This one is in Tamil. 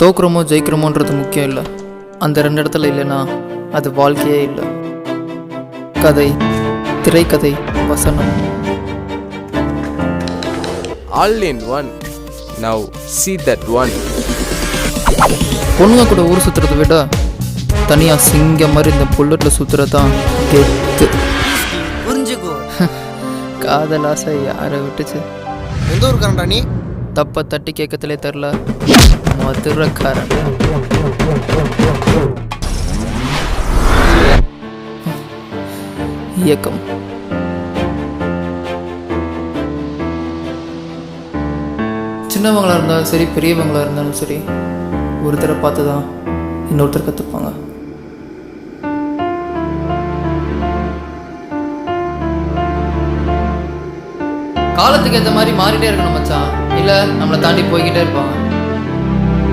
தோக்குறோமோ ஜெயிக்கிறோமோன்றது முக்கியம் இல்லை. அந்த ரெண்டு இடத்துல இல்லைன்னா அது வாழ்க்கையே இல்லை. கதை, திரைக்கதை, வசனம் all in one. Now see that one. பொண்ணுங்க கூட ஊர் சுற்றுறதை விட தனியாக சிங்கம் மாதிரி இந்த புல்லட்டில் சுற்றுறது தான் கெத்து. புரிஞ்சுக்கோ. காதல் ஆசை யாரை விட்டுச்சு? எந்த ஊருக்காரன்டா நீ? தப்பை தட்டி கேட்கத்திலே தெரில, மதுரக்காரன். இயக்கம் சின்னவங்களாக இருந்தாலும் சரி, பெரியவங்களாக இருந்தாலும் சரி, ஒருத்தரை பார்த்து தான் இன்னொருத்தர் கற்றுப்பாங்க. காலத்துக்கு ஏற்ற மாதிரி மாறிட்டே இருக்கணும் மச்சான், இல்லை நம்மளை தாண்டி போய்கிட்டே இருப்பாங்க.